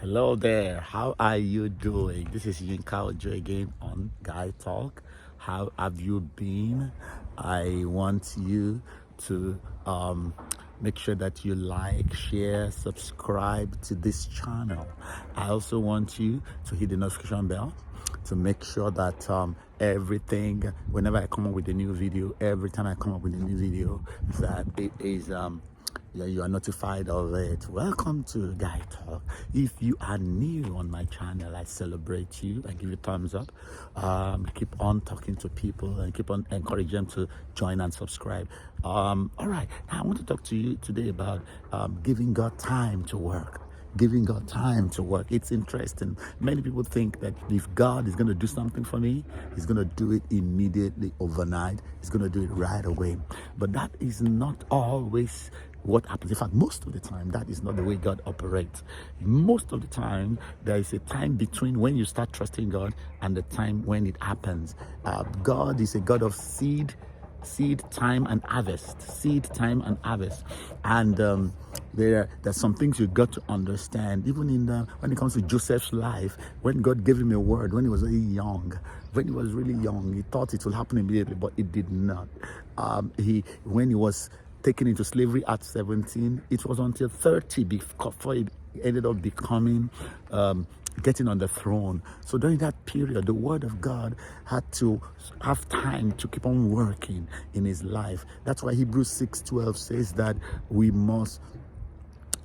Hello there, how are you doing? This is Yinka Ojo again on Guy Talk. How have you been? I want you to make sure that you like, share, subscribe to this channel. I also want you to hit the notification bell to make sure that everything, whenever I come up with a new video, every time I come up with a new video, that it is you are notified of it. Welcome to Guy Talk. If you are new on my channel, I celebrate you. I give you thumbs up. Keep on talking to people and keep on encouraging them to join and subscribe. All right, now I want to talk to you today about giving God time to work. Giving God time to work. It's interesting. Many people think that if God is going to do something for me, He's going to do it immediately overnight. He's going to do it right away. But that is not always what happens. In fact, most of the time, that is not the way God operates. Most of the time, there is a time between when you start trusting God and the time when it happens. God is a God of seed time and harvest. And there's some things you got to understand. Even when it comes to Joseph's life, when God gave him a word when he was really young, he thought it would happen immediately, but it did not. When he was taken into slavery at 17, it was until 30 before he ended up becoming getting on the throne. So during that period, the word of God had to have time to keep on working in his life. That's why Hebrews 6:12 says that we must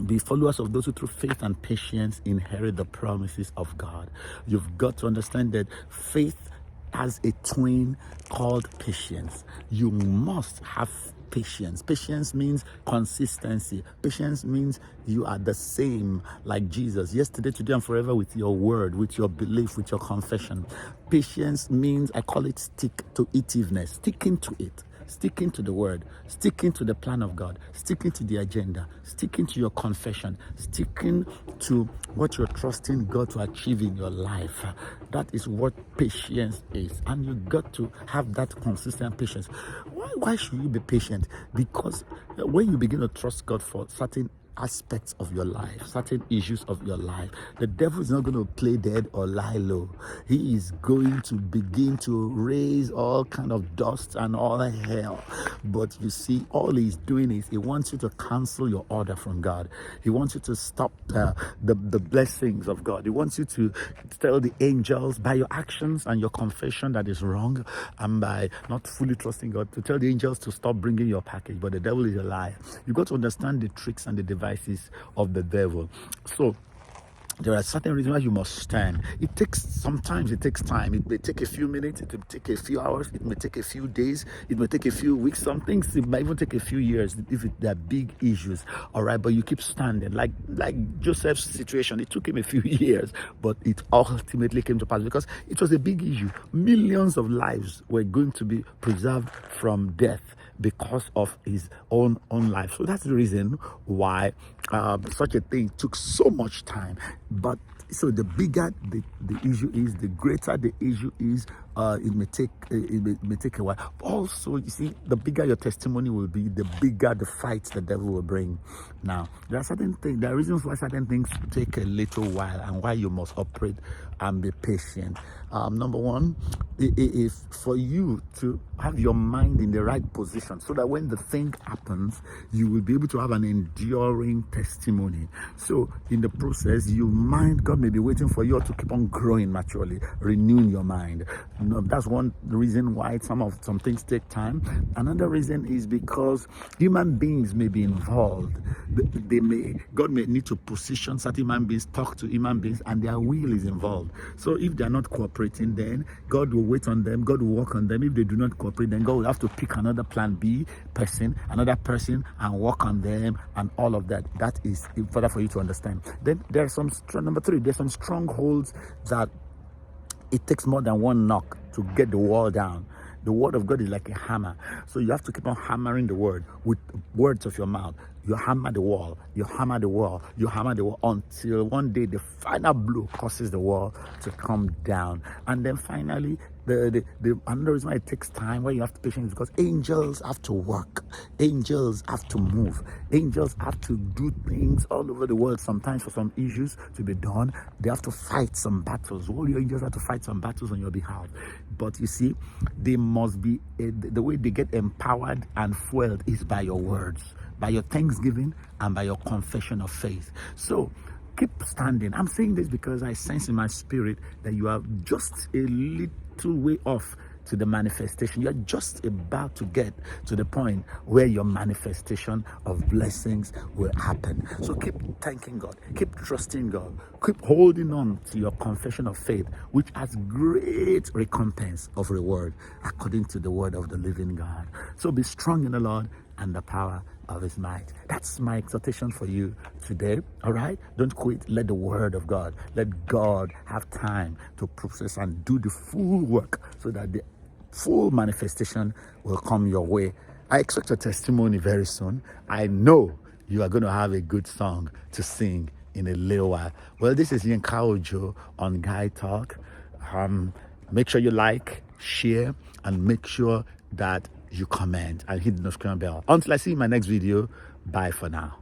be followers of those who through faith and patience inherit the promises of God. You've got to understand that faith has a twin called patience. You must have patience. Patience means consistency. Patience means you are the same like Jesus, yesterday, today, and forever, with your word, with your belief, with your confession. Patience means, I call it stick-to-itiveness, sticking to it. Sticking to the word, sticking to the plan of God, sticking to the agenda, sticking to your confession, sticking to what you're trusting God to achieve in your life. That is what patience is. And you got to have that consistent patience. Why should you be patient? Because when you begin to trust God for certain aspects of your life, certain issues of your life, the devil is not going to play dead or lie low. He is going to begin to raise all kind of dust and all hell. But you see, all he's doing is he wants you to cancel your order from God. He wants you to stop the blessings of God. He wants you to tell the angels by your actions and your confession that is wrong, and by not fully trusting God, to tell the angels to stop bringing your package. But the devil is a liar. You got to understand the tricks and the devices of the devil. So there are certain reasons why you must stand. It takes time. It may take a few minutes, it may take a few hours, it may take a few days, it may take a few weeks. Some things it might even take a few years if they're big issues. All right, but you keep standing. Like Joseph's situation, it took him a few years, but it ultimately came to pass because it was a big issue. Millions of lives were going to be preserved from death because of his own life. So that's the reason why such a thing took so much time. But so the bigger the issue is, the greater the issue is. It may take a while. Also, you see, the bigger your testimony will be, the bigger the fights the devil will bring. Now, there are reasons why certain things take a little while and why you must operate and be patient. Number one, if for you to have your mind in the right position so that when the thing happens, you will be able to have an enduring testimony. So in the process, God may be waiting for you to keep on growing maturely, renewing your mind. That's one reason why some things take time. Another reason is because human beings may be involved. God may need to position certain human beings, talk to human beings, and their will is involved. So if they're not cooperating, then God will wait on them, God will work on them. If they do not cooperate, then God will have to pick another plan B another person, and work on them, and all of that. That is further for you to understand. Then there's number three, there's some strongholds that it takes more than one knock to get the wall down. The word of God is like a hammer. So you have to keep on hammering the word with words of your mouth. You hammer the wall, you hammer the wall, you hammer the wall until one day the final blow causes the wall to come down. And then finally, Another reason why it takes time, why you have to patience, is because angels have to work, angels have to move, angels have to do things all over the world. Sometimes for some issues to be done, they have to fight some battles. All your angels have to fight some battles on your behalf. But you see, they must be the way they get empowered and fueled is by your words, by your thanksgiving, and by your confession of faith. So keep standing. I'm saying this because I sense in my spirit that you are just a little way off to the manifestation. You're just about to get to the point where your manifestation of blessings will happen. So keep thanking God, keep trusting God, keep holding on to your confession of faith, which has great recompense of reward according to the word of the living God. So be strong in the Lord and the power of his might. That's my exhortation for you today. All right, don't quit. Let the word of God, let God have time to process and do the full work so that the full manifestation will come your way. I expect a testimony very soon. I know you are going to have a good song to sing in a little while. Well, this is Yinka Ojo on Guy Talk. Make sure you like, share, and make sure that you comment and hit the notification bell. Until I see you in my next video, bye for now.